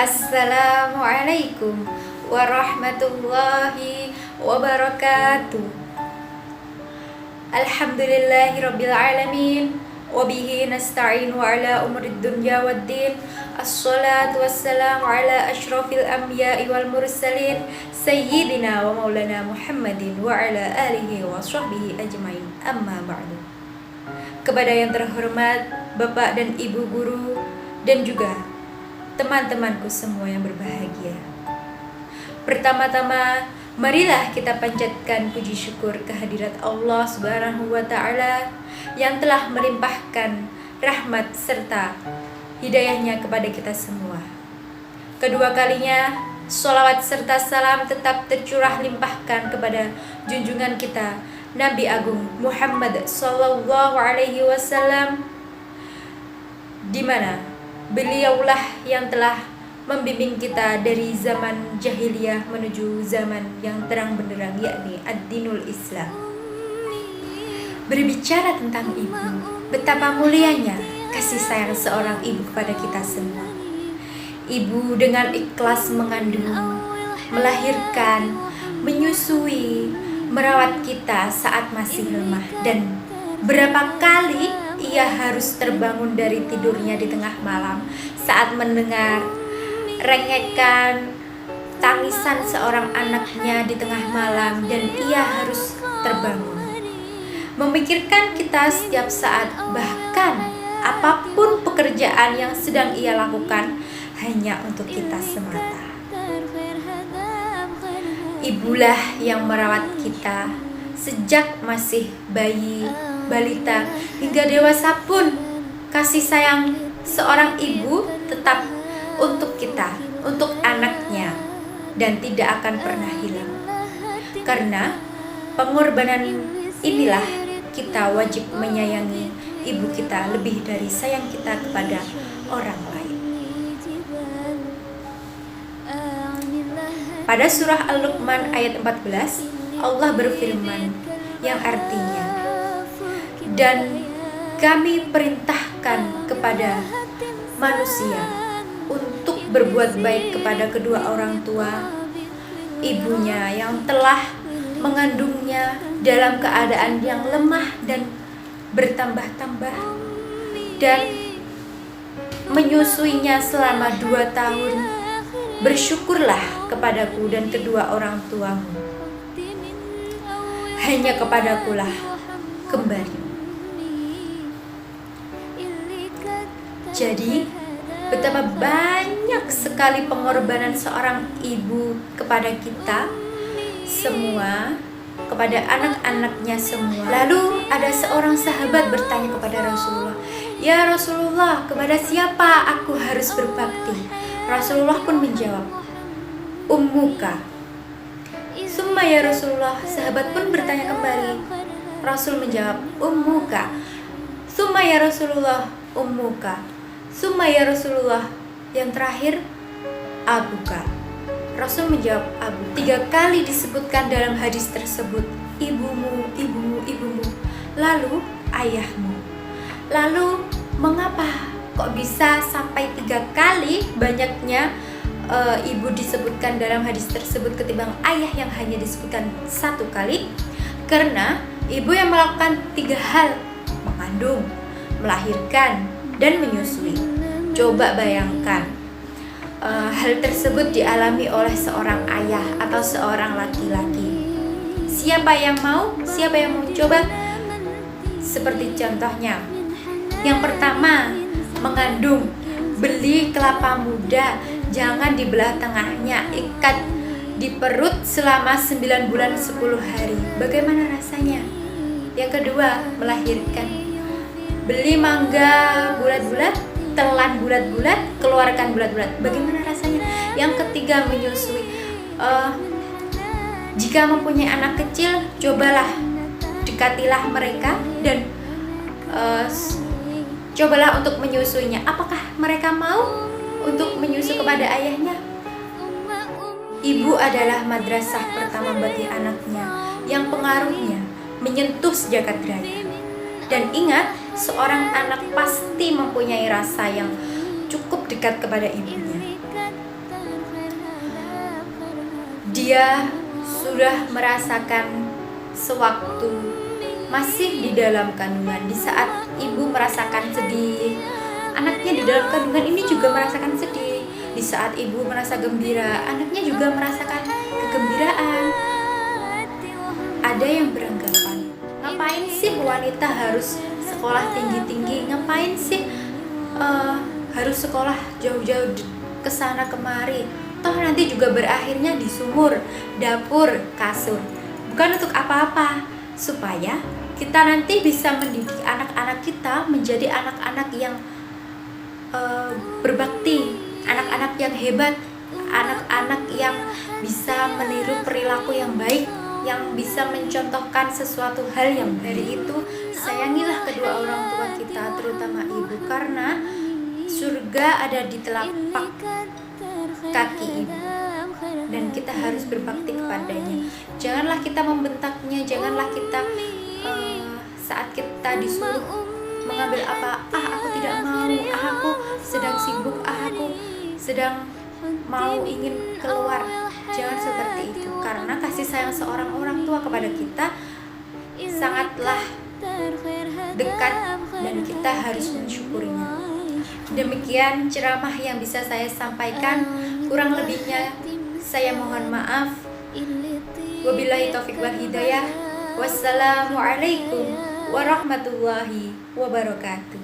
Assalamualaikum warahmatullahi wabarakatuh. Alhamdulillahirabbil alamin wa bihi nasta'inu ala umurid dunya waddin. Assalatu wassalamu ala asyrafil anbiya'i wal mursalin sayyidina wa maulana Muhammadin wa ala alihi wa sahbihi ajmain. Amma ba'du. Kepada yang terhormat Bapak dan Ibu guru dan juga teman-temanku semua yang berbahagia. Pertama-tama, marilah kita panjatkan puji syukur kehadirat Allah Subhanahu wa Ta'ala yang telah melimpahkan rahmat serta hidayahnya kepada kita semua. Kedua kalinya, sholawat serta salam tetap tercurah limpahkan kepada junjungan kita Nabi Agung Muhammad Sallallahu Alaihi Wasallam, di mana beliaulah yang telah membimbing kita dari zaman jahiliyah menuju zaman yang terang benderang, yakni ad-dinul Islam. Berbicara tentang ibu, betapa mulianya kasih sayang seorang ibu kepada kita semua. Ibu dengan ikhlas mengandung, melahirkan, menyusui, merawat kita saat masih lemah, dan berapa kali ia harus terbangun dari tidurnya di tengah malam saat mendengar rengekan tangisan seorang anaknya di tengah malam, dan ia harus terbangun. Memikirkan kita setiap saat, bahkan apapun pekerjaan yang sedang ia lakukan hanya untuk kita semata. Ibulah yang merawat kita sejak masih bayi, balita, hingga dewasa pun. Kasih sayang seorang ibu tetap untuk kita, untuk anaknya, dan tidak akan pernah hilang. Karena pengorbanan inilah kita wajib menyayangi ibu kita lebih dari sayang kita kepada orang lain. Pada surah Al-Luqman ayat 14, Allah berfirman yang artinya, dan kami perintahkan kepada manusia untuk berbuat baik kepada kedua orang tua ibunya yang telah mengandungnya dalam keadaan yang lemah dan bertambah-tambah, dan menyusuinya selama 2 tahun. Bersyukurlah kepadaku dan kedua orang tuamu. Hanya kepadakulah kembali. Jadi, betapa banyak sekali pengorbanan seorang ibu kepada kita semua, kepada anak-anaknya semua. Lalu ada seorang sahabat bertanya kepada Rasulullah, "Ya Rasulullah, kepada siapa aku harus berbakti?" Rasulullah pun menjawab, "Ummuka." Summa ya Rasulullah, sahabat pun bertanya kembali. Rasul menjawab, "Ummuka." Summa ya Rasulullah, "Ummuka." Summa ya Rasulullah, yang terakhir, "Abuka." Rasul menjawab, "Abu." 3 kali disebutkan dalam hadis tersebut, ibumu, ibumu, ibumu, lalu ayahmu. Lalu mengapa kok bisa sampai 3 kali banyaknya ibu disebutkan dalam hadis tersebut ketimbang ayah yang hanya disebutkan 1 kali? Karena ibu yang melakukan 3 hal, mengandung, melahirkan, dan menyusui. Coba bayangkan, hal tersebut dialami oleh seorang ayah atau seorang laki-laki. Siapa yang mau? Siapa yang mau coba? Seperti contohnya, yang pertama, mengandung. Beli kelapa muda, jangan dibelah tengahnya, ikat di perut selama 9 bulan 10 hari. Bagaimana rasanya? Yang kedua, melahirkan. Beli mangga bulat-bulat, telan bulat-bulat, keluarkan bulat-bulat. Bagaimana rasanya? Yang ketiga, menyusui. Jika mempunyai anak kecil, cobalah dekatilah mereka dan cobalah untuk menyusuinya. Apakah mereka mau untuk menyusu kepada ayahnya? Ibu adalah madrasah pertama bagi anaknya yang pengaruhnya menyentuh sejagat raya. Dan ingat, seorang anak pasti mempunyai rasa yang cukup dekat kepada ibunya. dia sudah merasakan sewaktu masih di dalam kandungan, di saat ibu merasakan sedih, anaknya di dalam kandungan ini juga merasakan sedih. Di saat ibu merasa gembira, anaknya juga merasakan kegembiraan. Ada yang beranggapan, ngapain sih wanita harus sekolah tinggi-tinggi? Ngapain sih harus sekolah jauh-jauh ke sana kemari? Toh nanti juga berakhirnya di sumur, dapur, kasur. Bukan untuk apa-apa, supaya kita nanti bisa mendidik anak-anak kita menjadi anak-anak yang berbakti, anak-anak yang hebat, anak-anak yang bisa meniru perilaku yang baik, yang bisa mencontohkan sesuatu hal yang dari itu. Sayangilah kedua orang tua kita, terutama ibu, karena surga ada di telapak kaki ibu dan kita harus berbakti kepadanya. Janganlah kita membentaknya, janganlah kita saat kita disuruh mengambil apa, aku tidak mau, aku sedang sibuk, aku sedang mau ingin keluar. Jangan seperti itu, karena kasih sayang seorang orang tua kepada kita sangatlah dekat dan kita harus mensyukurinya. Demikian ceramah yang bisa saya sampaikan, kurang lebihnya saya mohon maaf. Wabillahi taufiq wal hidayah. Wassalamualaikum warahmatullahi wabarakatuh.